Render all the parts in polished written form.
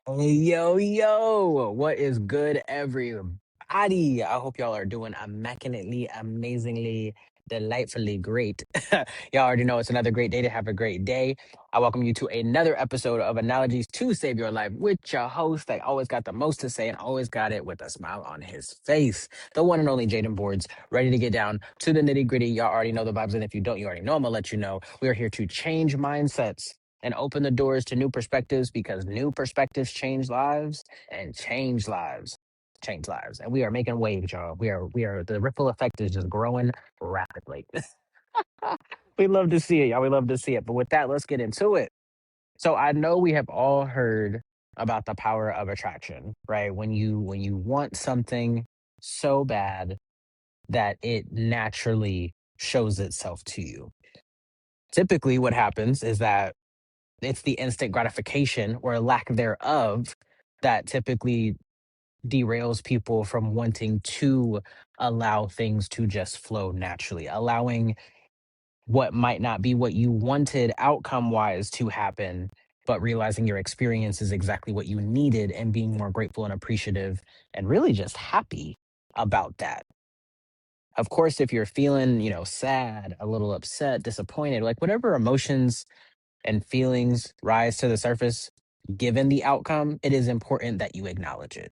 Yo, yo, what is good, everybody? I hope y'all are doing immaculately, amazingly, delightfully great. Y'all already know it's another great day to have a great day. I welcome you to another episode of Analogies to Save Your Life with your host that always got the most to say and always got it with a smile on his face. The one and only Jaden Boards, ready to get down to the nitty gritty. Y'all already know the vibes, and if you don't, you already know, I'm gonna let you know. We are here to change mindsets and open the doors to new perspectives because new perspectives change lives and change lives. And we are making waves, y'all. We are the ripple effect is just growing rapidly. We love to see it, y'all. We love to see it. But with that, let's get into it. So I know we have all heard about the power of attraction, right? When you want something so bad that it naturally shows itself to you. Typically what happens is that it's the instant gratification or lack thereof that typically derails people from wanting to allow things to just flow naturally, allowing what might not be what you wanted outcome wise to happen, but realizing your experience is exactly what you needed and being more grateful and appreciative and really just happy about that. Of course, if you're feeling, sad, a little upset, disappointed, like whatever emotions and feelings rise to the surface, given the outcome, it is important that you acknowledge it.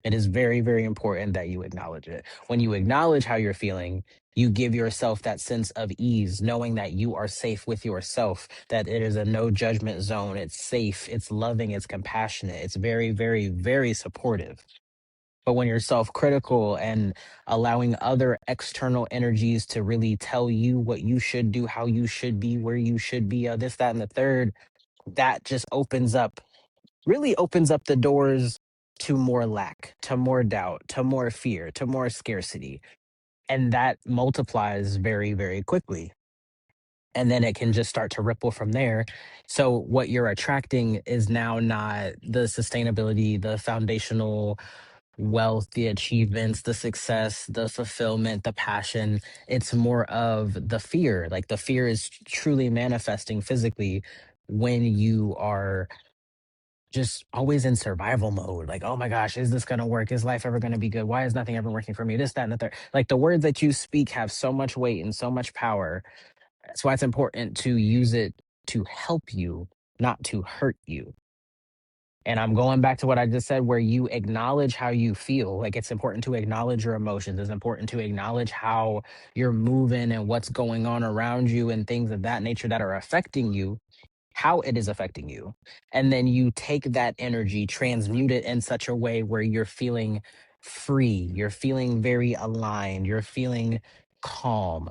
It is very, very important that you acknowledge it. When you acknowledge how you're feeling, you give yourself that sense of ease, knowing that you are safe with yourself, that it is a no judgment zone. It's safe, it's loving, it's compassionate, it's very, very, very supportive. But when you're self critical and allowing other external energies to really tell you what you should do, how you should be, where you should be, this, that, and the third, that just really opens up the doors to more lack, to more doubt, to more fear, to more scarcity. And that multiplies very, very quickly. And then it can just start to ripple from there. So, what you're attracting is now not the sustainability, the foundational wealth, the achievements, the success, the fulfillment, the passion. It's more of the fear. Like the fear is truly manifesting physically when you are just always in survival mode. Like, oh my gosh, is this going to work? Is life ever going to be good? Why is nothing ever working for me? This, that, and the third. Like the words that you speak have so much weight and so much power. That's why it's important to use it to help you, not to hurt you. And I'm going back to what I just said, where you acknowledge how you feel. Like it's important to acknowledge your emotions. It's important to acknowledge how you're moving and what's going on around you and things of that nature that are affecting you, how it is affecting you. And then you take that energy, transmute it in such a way where you're feeling free, you're feeling very aligned, you're feeling calm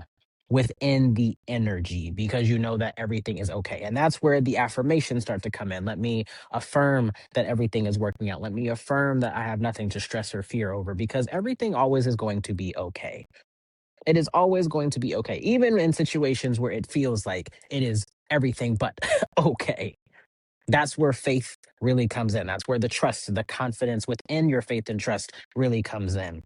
within the energy because you know that everything is okay. And that's where the affirmations start to come in. Let me affirm that everything is working out. Let me affirm that I have nothing to stress or fear over because everything always is going to be okay. It is always going to be okay, even in situations where it feels like it is everything but okay. That's where faith really comes in. That's where the trust, the confidence within your faith and trust really comes in.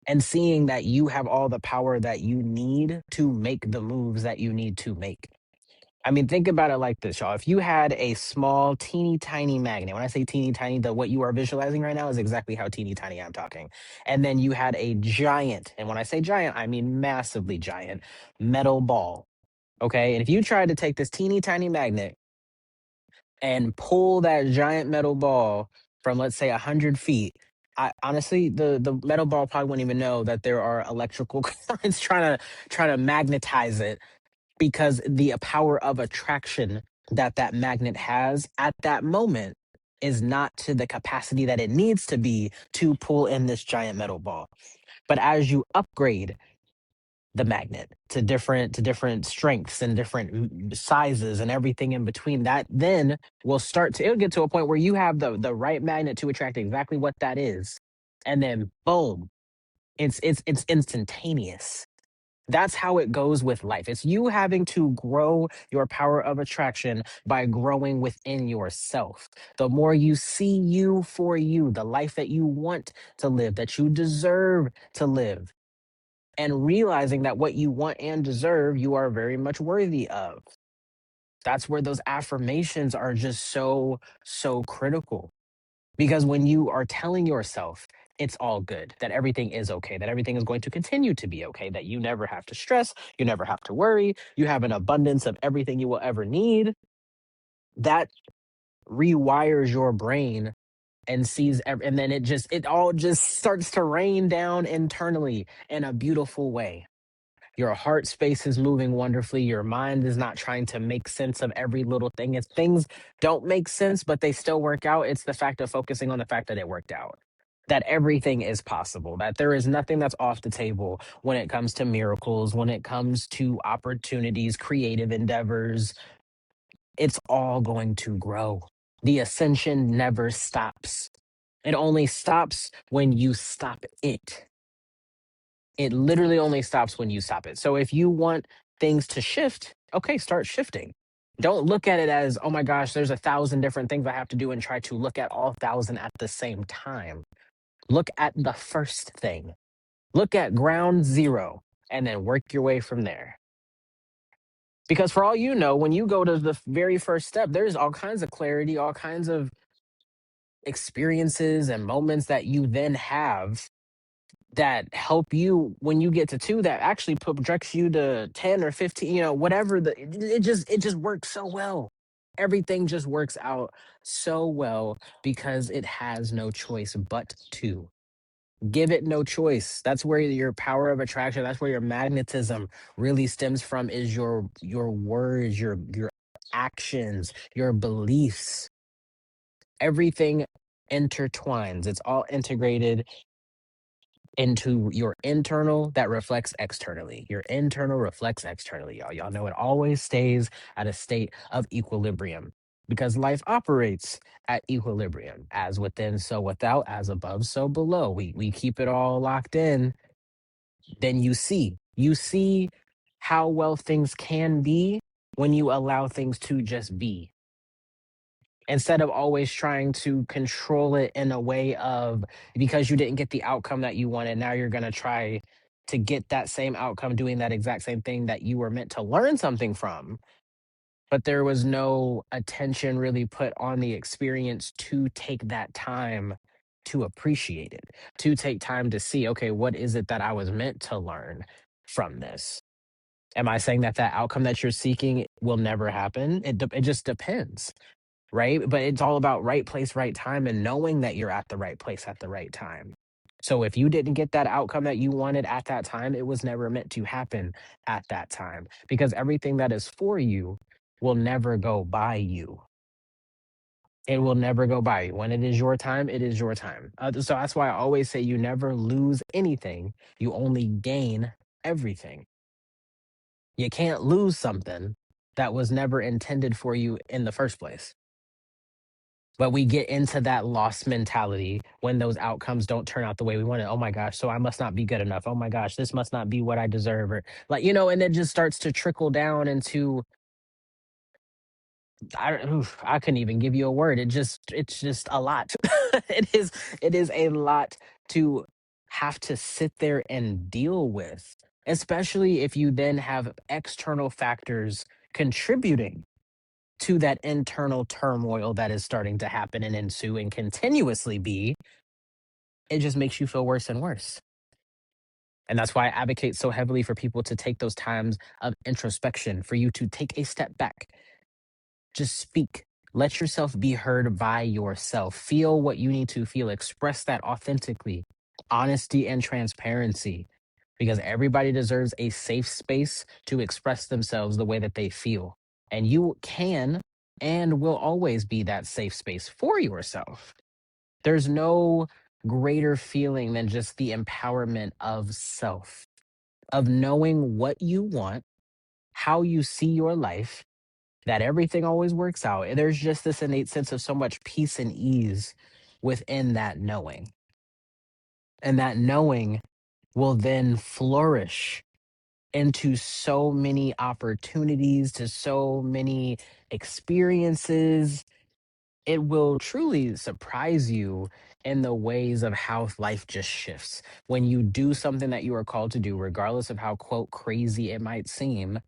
And seeing that you have all the power that you need to make the moves that you need to make. I mean, think about it like this, y'all. If you had a small, teeny tiny magnet, when I say teeny tiny, the what you are visualizing right now is exactly how teeny tiny I'm talking. And then you had a giant, and when I say giant, I mean massively giant metal ball. Okay. And if you tried to take this teeny tiny magnet and pull that giant metal ball from, let's say, 100 feet, honestly, the metal ball probably wouldn't even know that there are electrical currents trying to magnetize it because the power of attraction that that magnet has at that moment is not to the capacity that it needs to be to pull in this giant metal ball. But as you upgrade the magnet to different strengths and different sizes and everything in between, that then will start to, it'll get to a point where you have the right magnet to attract exactly what that is, and then boom, it's instantaneous. That's how it goes with life. It's you having to grow your power of attraction by growing within yourself. The more you see you for you, the life that you want to live, that you deserve to live, and realizing that what you want and deserve, you are very much worthy of. That's where those affirmations are just so, so critical. Because when you are telling yourself it's all good, that everything is okay, that everything is going to continue to be okay, that you never have to stress, you never have to worry, you have an abundance of everything you will ever need, that rewires your brain and and then it all just starts to rain down internally in a beautiful way. Your heart space is moving wonderfully. Your mind is not trying to make sense of every little thing. If things don't make sense, but they still work out, it's the fact of focusing on the fact that it worked out. That everything is possible, that there is nothing that's off the table when it comes to miracles, when it comes to opportunities, creative endeavors. It's all going to grow. The ascension never stops. It only stops when you stop it. It literally only stops when you stop it. So if you want things to shift, okay, start shifting. Don't look at it as, oh my gosh, there's 1,000 different things I have to do and try to look at all 1,000 at the same time. Look at the first thing. Look at ground zero and then work your way from there. Because for all you know, when you go to the very first step, there's all kinds of clarity, all kinds of experiences and moments that you then have that help you when you get to two that actually projects you to 10 or 15, whatever it just works so well. Everything just works out so well because it has no choice but to. Give it no choice. That's where your power of attraction, that's where your magnetism really stems from, is your words, your actions, your beliefs. Everything intertwines. It's all integrated into your internal that reflects externally. Your internal reflects externally, y'all. Y'all know it always stays at a state of equilibrium because life operates at equilibrium, as within, so without, as above, so below. We keep it all locked in. Then you see how well things can be when you allow things to just be, instead of always trying to control it in a way of, because you didn't get the outcome that you wanted, now you're going to try to get that same outcome doing that exact same thing that you were meant to learn something from, but there was no attention really put on the experience to take that time to appreciate it, to take time to see, okay, what is it that I was meant to learn from this? Am I saying that that outcome that you're seeking will never happen? It just depends, right? But it's all about right place, right time, and knowing that you're at the right place at the right time. So if you didn't get that outcome that you wanted at that time, it was never meant to happen at that time, because everything that is for you will never go by you. It will never go by you. When it is your time, it is your time. So that's why I always say you never lose anything, you only gain everything. You can't lose something that was never intended for you in the first place. But we get into that lost mentality when those outcomes don't turn out the way we wanted. Oh my gosh, so I must not be good enough. Oh my gosh, this must not be what I deserve. Or like, and it just starts to trickle down into, I couldn't even give you a word. It's just a lot. it is a lot to have to sit there and deal with, especially if you then have external factors contributing to that internal turmoil that is starting to happen and ensue and continuously be. It just makes you feel worse and worse. And that's why I advocate so heavily for people to take those times of introspection, for you to take a step back, just speak. Let yourself be heard by yourself. Feel what you need to feel. Express that authentically. Honesty and transparency. Because everybody deserves a safe space to express themselves the way that they feel. And you can and will always be that safe space for yourself. There's no greater feeling than just the empowerment of self, of knowing what you want, how you see your life, that everything always works out. And there's just this innate sense of so much peace and ease within that knowing. And that knowing will then flourish into so many opportunities, to so many experiences. It will truly surprise you in the ways of how life just shifts. When you do something that you are called to do, regardless of how, quote, crazy it might seem,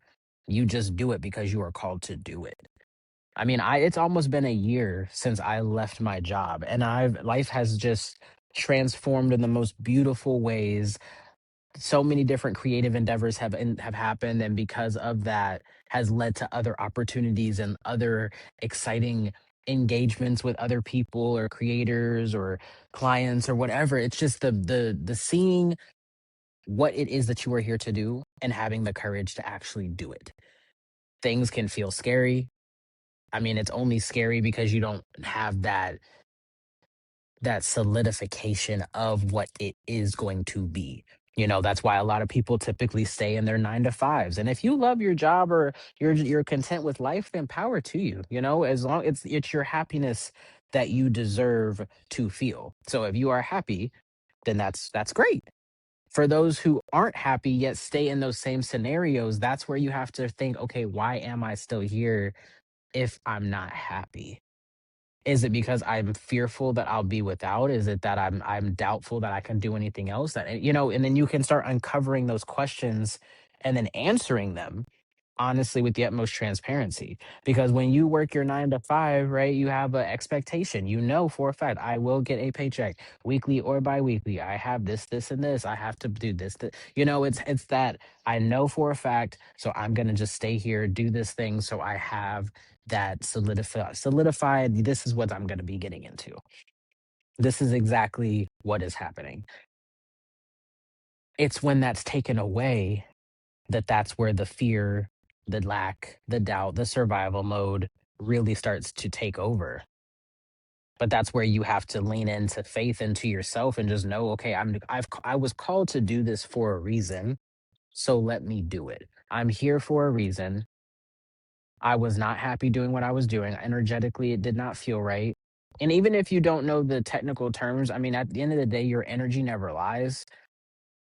you just do it because you are called to do it. I mean, it's almost been a year since I left my job, and I've life has just transformed in the most beautiful ways. So many different creative endeavors have happened, and because of that has led to other opportunities and other exciting engagements with other people or creators or clients or whatever. It's just the seeing what it is that you are here to do and having the courage to actually do it. Things can feel scary. I mean, it's only scary because you don't have that solidification of what it is going to be. That's why a lot of people typically stay in their 9 to 5s. And if you love your job or you're content with life, then power to you. As long it's your happiness that you deserve to feel. So if you are happy, then that's great. For those who aren't happy yet stay in those same scenarios, that's where you have to think, okay, why am I still here if I'm not happy? Is it because I'm fearful that I'll be without? Is it that I'm doubtful that I can do anything else? And then you can start uncovering those questions and then answering them honestly with the utmost transparency. Because when you work your 9 to 5, right, you have an expectation. You know for a fact, I will get a paycheck weekly or biweekly. I have this, and this. I have to do this. It's that I know for a fact. So I'm gonna just stay here, do this thing, so I have that solidified. This is what I'm gonna be getting into. This is exactly what is happening. It's when that's taken away that's where the fear, the lack, the doubt, the survival mode really starts to take over. But that's where you have to lean into faith into yourself and just know, okay, I was called to do this for a reason, so let me do it. I'm here for a reason. I was not happy doing what I was doing. Energetically, it did not feel right. And even if you don't know the technical terms, I mean, at the end of the day, your energy never lies.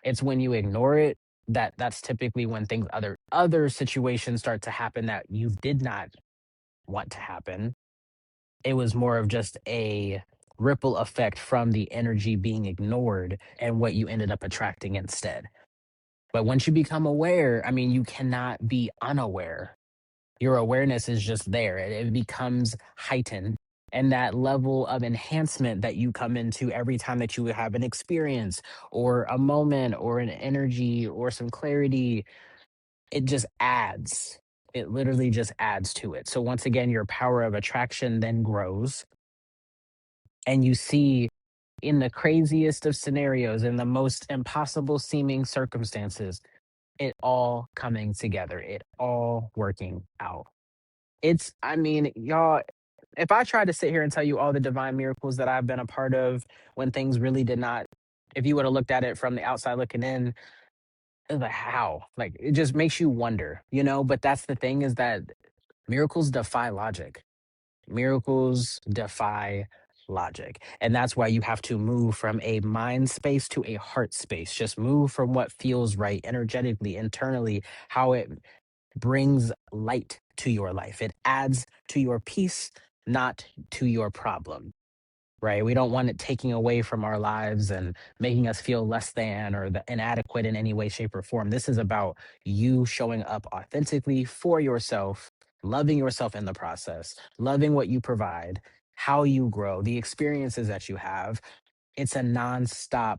It's when you ignore it that's typically when things other situations start to happen that you did not want to happen. It was more of just a ripple effect from the energy being ignored and what you ended up attracting instead. But once you become aware, I mean, you cannot be unaware. Your awareness is just there. It becomes heightened. And that level of enhancement that you come into every time that you have an experience or a moment or an energy or some clarity, it just adds. It literally just adds to it. So once again, your power of attraction then grows, and you see in the craziest of scenarios, in the most impossible seeming circumstances, it all coming together, it all working out. I mean, y'all, if I tried to sit here and tell you all the divine miracles that I've been a part of when things really did not, if you would have looked at it from the outside looking in, like how? Like it just makes you wonder. But that's the thing is that miracles defy logic. Miracles defy logic. And that's why you have to move from a mind space to a heart space. Just move from what feels right energetically, internally, how it brings light to your life. It adds to your peace, not to your problem. Right? We don't want it taking away from our lives and making us feel less than or inadequate in any way, shape, or form. This is about you showing up authentically for yourself, loving yourself in the process, loving what you provide, how you grow, the experiences that you have. It's a nonstop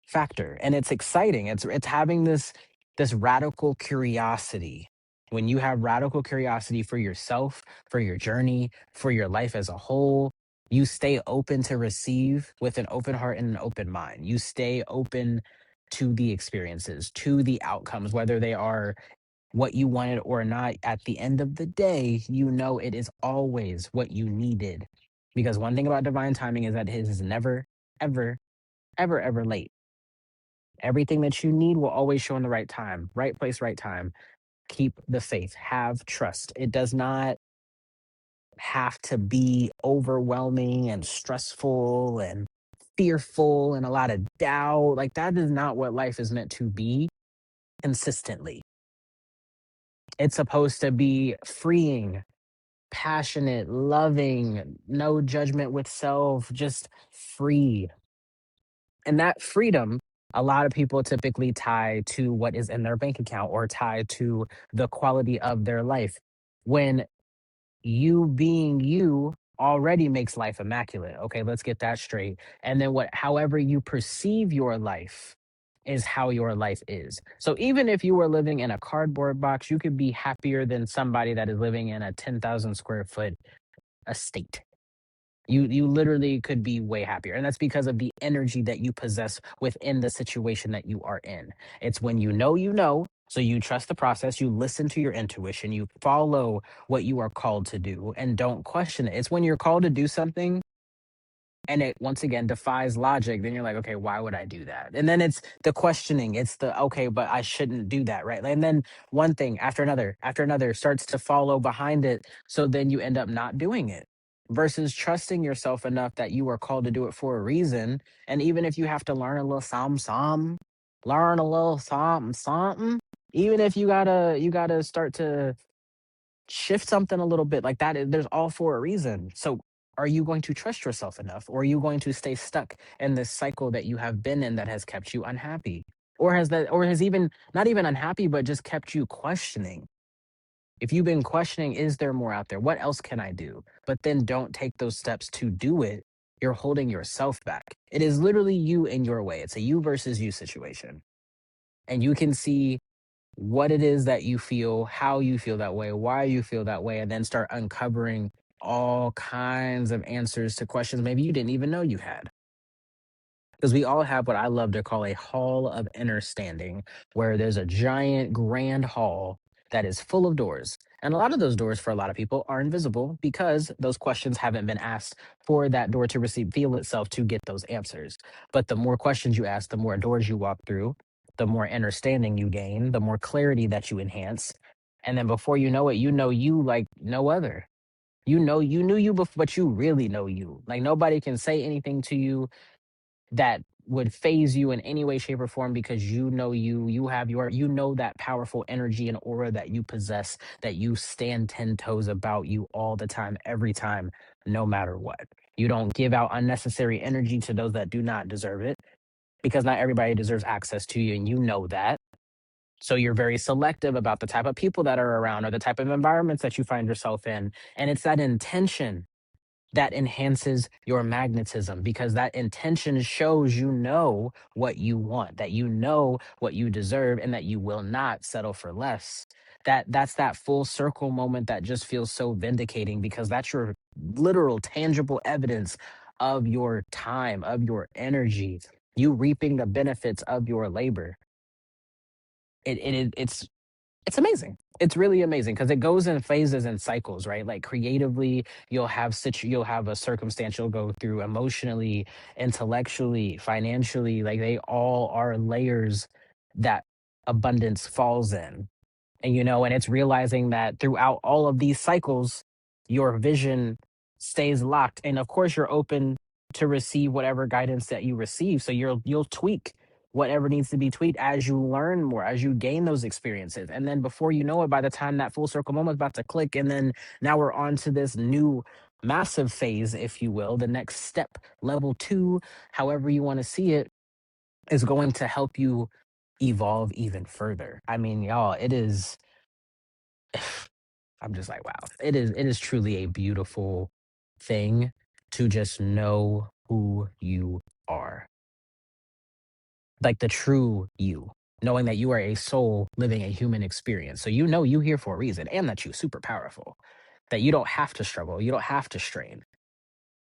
factor, and it's exciting. It's having this radical curiosity. When you have radical curiosity for yourself, for your journey, for your life as a whole, you stay open to receive with an open heart and an open mind. You stay open to the experiences, to the outcomes, whether they are what you wanted or not. At the end of the day, you know it is always what you needed. Because one thing about divine timing is that it is never, ever, ever late. Everything that you need will always show in the right time, right place, right time. Keep the faith, have trust. It does not have to be overwhelming and stressful and fearful and a lot of doubt. Like, that is not what life is meant to be consistently. It's supposed to be freeing, passionate, loving, no judgment with self, just free. And that freedom, a lot of people typically tie to what is in their bank account or tie to the quality of their life. When you being you already makes life immaculate. Okay, let's get that straight. And then what however you perceive your life is how your life is. So even if you were living in a cardboard box, you could be happier than somebody that is living in a 10,000 square foot estate. You literally could be way happier. And that's because of the energy that you possess within the situation that you are in. It's when you know, so you trust the process, you listen to your intuition, you follow what you are called to do and don't question it. It's when you're called to do something and it once again defies logic, then you're like, okay, why would I do that? And then it's the questioning, it's the okay, but I shouldn't do that, right? And then one thing after another starts to follow behind it, so then you end up not doing it versus trusting yourself enough that you are called to do it for a reason. And even if you have to learn a little something, learn a little something, even if you gotta start to shift something a little bit like that, there's all for a reason. So are you going to trust yourself enough, or are you going to stay stuck in this cycle that you have been in that has kept you unhappy, or has even not even unhappy but just kept you questioning? If you've been questioning, is there more out there, what else can I do, but then don't take those steps to do it, you're holding yourself back. It is literally you in your way. It's a you versus you situation, and you can see what it is that you feel, how you feel that way, why you feel that way, and then start uncovering all kinds of answers to questions maybe you didn't even know you had. Because we all have what I love to call a hall of understanding, where there's a giant grand hall that is full of doors. And a lot of those doors for a lot of people are invisible because those questions haven't been asked for that door to receive feel itself to get those answers. But the more questions you ask, the more doors you walk through, the more understanding you gain, the more clarity that you enhance. And then before you know it, you know you like no other. You know you knew you before, but you really know you. Like nobody can say anything to you that would phase you in any way, shape, or form because you know you have you know that powerful energy and aura that you possess, that you stand 10 toes about you all the time, every time, no matter what. You don't give out unnecessary energy to those that do not deserve it because not everybody deserves access to you, and you know that. So you're very selective about the type of people that are around or the type of environments that you find yourself in. And it's that intention that enhances your magnetism because that intention shows you know what you want, that you know what you deserve, and that you will not settle for less. That's that full circle moment that just feels so vindicating because that's your literal tangible evidence of your time, of your energy, you reaping the benefits of your labor. It's amazing. It's really amazing because it goes in phases and cycles, right? Like creatively, you'll have a circumstance you'll go through emotionally, intellectually, financially. Like they all are layers that abundance falls in. And it's realizing that throughout all of these cycles, your vision stays locked. And of course, you're open to receive whatever guidance that you receive. So you'll tweak whatever needs to be tweaked as you learn more, as you gain those experiences. And then before you know it, by the time that full circle moment is about to click, and then now we're on to this new massive phase, if you will, the next step, level two, however you want to see it, is going to help you evolve even further. I mean, y'all, it is I'm just like, wow. It is truly a beautiful thing to just know who you are. Like the true you. Knowing that you are a soul living a human experience. So you know you here for a reason and that you super powerful. That you don't have to struggle. You don't have to strain.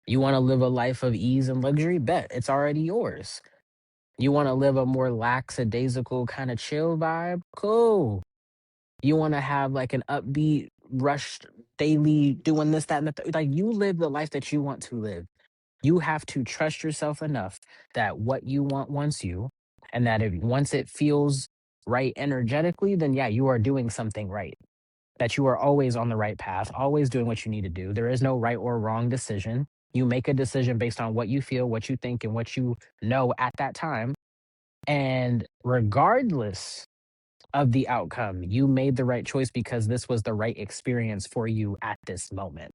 You want to live a life of ease and luxury? Bet it's already yours. You want to live a more lackadaisical kind of chill vibe? Cool. You want to have like an upbeat, rushed daily doing this, that, and like you live the life that you want to live. You have to trust yourself enough that what you want wants you, and that if once it feels right energetically, then yeah, you are doing something right. That you are always on the right path, always doing what you need to do. There is no right or wrong decision. You make a decision based on what you feel, what you think, and what you know at that time. And regardless of the outcome. You made the right choice because this was the right experience for you at this moment.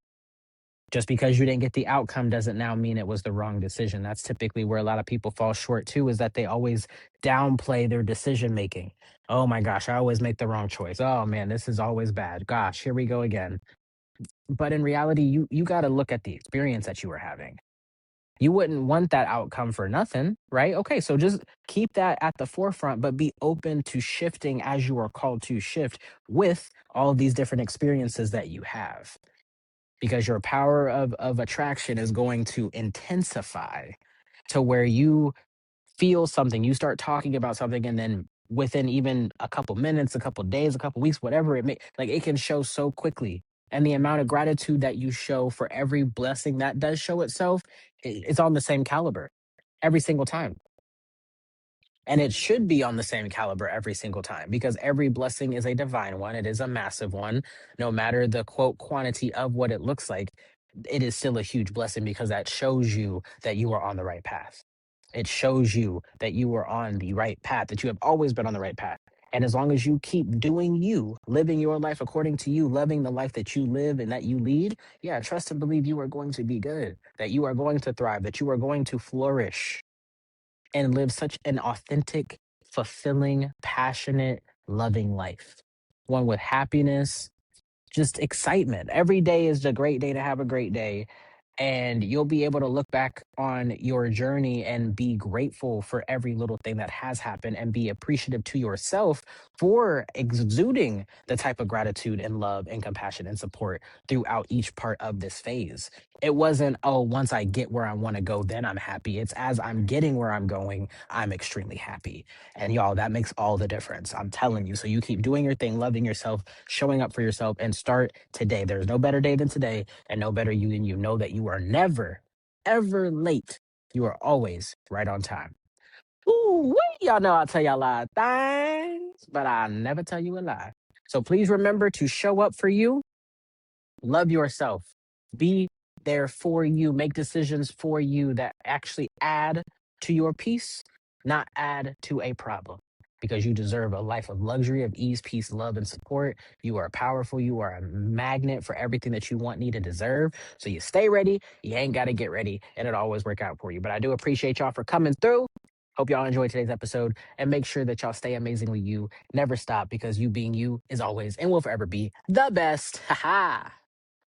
Just because you didn't get the outcome doesn't now mean it was the wrong decision. That's typically where a lot of people fall short too, is that they always downplay their decision making. Oh my gosh, I always make the wrong choice. Oh man, this is always bad. Gosh, here we go again. But in reality, you got to look at the experience that you were having. You wouldn't want that outcome for nothing, right? Okay, so just keep that at the forefront, but be open to shifting as you are called to shift with all of these different experiences that you have, because your power of attraction is going to intensify to where you feel something, you start talking about something, and then within even a couple minutes, a couple days, a couple weeks, whatever it may, like, it can show so quickly. And the amount of gratitude that you show for every blessing that does show itself, it's on the same caliber every single time. And it should be on the same caliber every single time, because every blessing is a divine one. It is a massive one. No matter the quote quantity of what it looks like, it is still a huge blessing, because that shows you that you are on the right path. It shows you that you are on the right path, that you have always been on the right path. And as long as you keep doing you, living your life according to you, loving the life that you live and that you lead, yeah, trust and believe you are going to be good, that you are going to thrive, that you are going to flourish and live such an authentic, fulfilling, passionate, loving life. One with happiness, just excitement. Every day is a great day to have a great day. And you'll be able to look back on your journey and be grateful for every little thing that has happened, and be appreciative to yourself for exuding the type of gratitude and love and compassion and support throughout each part of this phase. It wasn't, oh, once I get where I want to go, then I'm happy. It's as I'm getting where I'm going, I'm extremely happy. And y'all, that makes all the difference. I'm telling you. So you keep doing your thing, loving yourself, showing up for yourself, and start today. There's no better day than today, and no better you than you. Know that you are never, ever late. You are always right on time. Ooh, wait, y'all know I tell y'all a lot of things, but I never tell you a lie. So please remember to show up for you. Love yourself. Be there for you. Make decisions for you that actually add to your peace, not add to a problem. Because you deserve a life of luxury, of ease, peace, love, and support. You are powerful. You are a magnet for everything that you want, need, and deserve. So you stay ready. You ain't got to get ready, and it'll always work out for you. But I do appreciate y'all for coming through. Hope y'all enjoyed today's episode, and make sure that y'all stay amazingly you. Never stop, because you being you is always and will forever be the best. Ha ha.